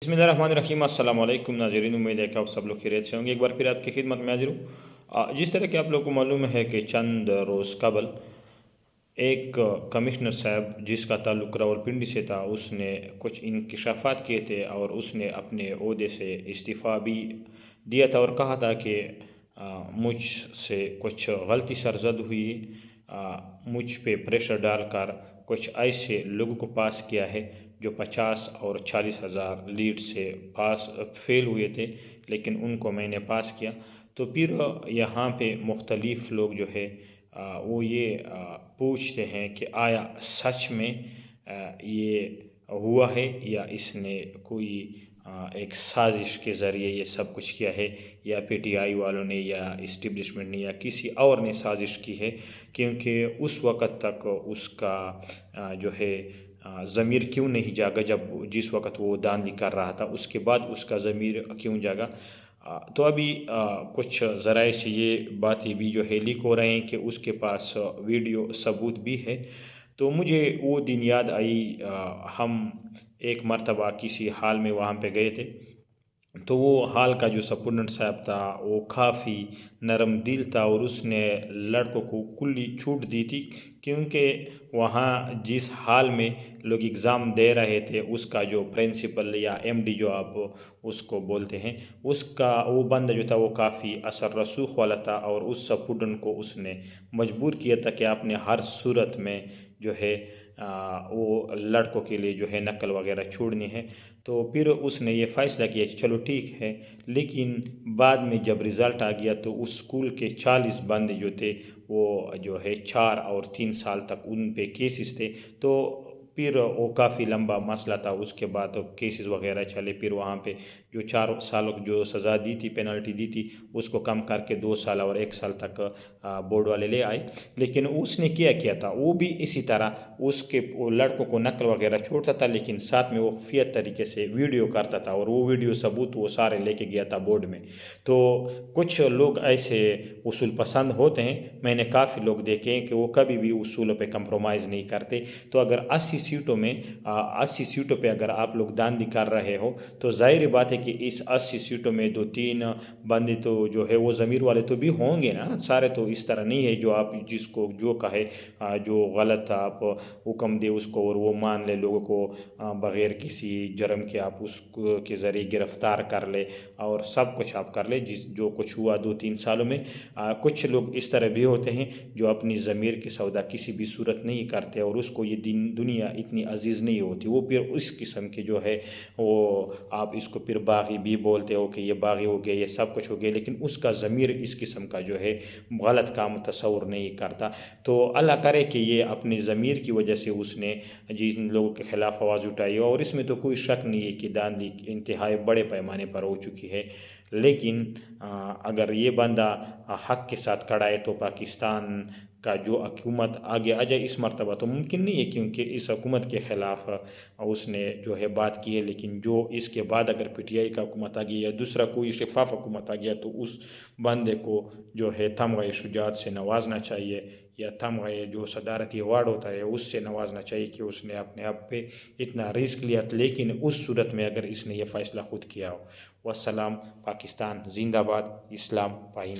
बिस्मिल्लाहिर्रहमानिर्रहीम। अस्सलाम वालेकुम नाज़रीन, उम्मीद है कि आप सब लोग खैरियत से होंगे। एक बार फिर आपकी खिदमत में हाजिर हूँ। जिस तरह कि आप लोगों को मालूम है कि चंद रोज़ कबल एक कमिश्नर साहब जिसका ताल्लुक़ रावलपिंडी से था, उसने कुछ इंकशाफात किए थे और उसने अपने ओहदे से इस्तीफ़ा भी दिया था और कहा था कि मुझसे कुछ गलती सरजद हुई, मुझ पे प्रेशर डालकर कुछ ऐसे लोगों को पास किया है जो 50 और 40,000 लीड से पास फेल हुए थे, लेकिन उनको मैंने पास किया। तो फिर यहाँ पे मुख्तलिफ़ लोग जो है वो ये पूछते हैं कि आया सच में ये हुआ है या इसने कोई एक साजिश के ज़रिए ये सब कुछ किया है, या पीटीआई वालों ने या इस्टेब्लिशमेंट ने या किसी और ने साजिश की है। क्योंकि उस वक़्त तक उसका जो है ज़मीर क्यों नहीं जागा, जब जिस वक़्त वो धांधली कर रहा था उसके बाद उसका ज़मीर क्यों जागा। तो अभी कुछ ज़राए से ये बातें भी जो है लीक हो रहे हैं कि उसके पास वीडियो सबूत भी है। तो मुझे वो दिन याद आई, हम एक मर्तबा किसी हाल में वहाँ पे गए थे। तो वो हाल का जो सपोर्टेंट साहब था वो काफ़ी नरम दिल था और उसने लड़कों को खुली छूट दी थी। क्योंकि वहाँ जिस हाल में लोग एग्ज़ाम दे रहे थे उसका जो प्रिंसिपल या एमडी जो आप उसको बोलते हैं, उसका वो बंदा जो था वो काफ़ी असर रसूख वाला था और उस सपोर्टेंट को उसने मजबूर किया था कि आपने हर सूरत में जो है वो लड़कों के लिए जो है नकल वगैरह छोड़नी है। तो फिर उसने ये फ़ैसला किया कि चलो ठीक है। लेकिन बाद में जब रिज़ल्ट आ गया तो उस स्कूल के 40 बंदे जो थे वो जो है 4 और 3 साल तक उन पे केसेस थे। तो फिर वो काफ़ी लंबा मसला था। उसके बाद तो केसेस वगैरह चले, फिर वहाँ पे जो 4 सालों की जो सज़ा दी थी, पेनल्टी दी थी, उसको कम करके 2 साल और 1 साल तक बोर्ड वाले ले आए। लेकिन उसने किया था वो भी इसी तरह, उसके वो लड़कों को नकल वगैरह छोड़ता था, लेकिन साथ में वो खुफिया तरीके से वीडियो करता था और वो वीडियो सबूत वो सारे लेके गया था बोर्ड में। तो कुछ लोग ऐसे उसूल पसंद होते हैं, मैंने काफ़ी लोग देखे हैं कि वो कभी भी उसूलों पे कंप्रोमाइज़ नहीं करते। तो अगर 80 सीटों में 80 सीटों पे अगर आप लोग धांधली कर रहे हो तो ज़ाहिर बात है कि इस 80 सीटों में 2-3 बंदे तो जो है वो ज़मीर वाले तो भी होंगे ना, सारे तो इस तरह नहीं है जो आप जिसको जो कहे जो गलत आप हुक्म दे उसको और वो मान ले, लोगों को बग़ैर किसी जुर्म के आप उसको के ज़रिए गिरफ़्तार कर ले और सब कुछ आप कर ले जिस जो कुछ हुआ 2-3 सालों में। कुछ लोग इस तरह भी होते हैं जो अपनी ज़मीर की सौदा किसी भी सूरत नहीं करते और उसको ये दुनिया इतनी अजीज़ नहीं होती। वो फिर उस किस्म के जो है वो आप इसको फिर बागी भी बोलते हो कि ये बागी हो गया, ये सब कुछ हो गया, लेकिन उसका ज़मीर इस किस्म का जो है गलत काम तस्वुर नहीं करता। तो अल्लाह करे कि ये अपनी ज़मीर की वजह से उसने जिन लोगों के ख़िलाफ़ आवाज़ उठाई हो, और इसमें तो कोई शक नहीं है कि धांधली इंतहाई बड़े पैमाने पर हो चुकी है। लेकिन अगर ये बंदा हक़ के साथ खड़ा है तो पाकिस्तान का जो हुकूमत आगे आ जाए इस मर्तबा तो मुमकिन नहीं है, क्योंकि इस हुकूमत के ख़िलाफ़ उसने जो है बात की है। लेकिन जो इसके बाद अगर पीटीआई का हुकूमत आ गया या दूसरा कोई शफ़ाफ़ हुकूमत आ गया तो उस बंदे को जो है तमग़े शुजाअत से नवाजना चाहिए, या तमग़े जो सदारती अवार्ड होता है उससे नवाजना चाहिए कि उसने अपने आप पे इतना रिस्क लिया। लेकिन उस सूरत में अगर इसने ये फ़ैसला ख़ुद किया हो। वस्सलाम। पाकिस्तान ज़िंदाबाद। इस्लाम पाइंद।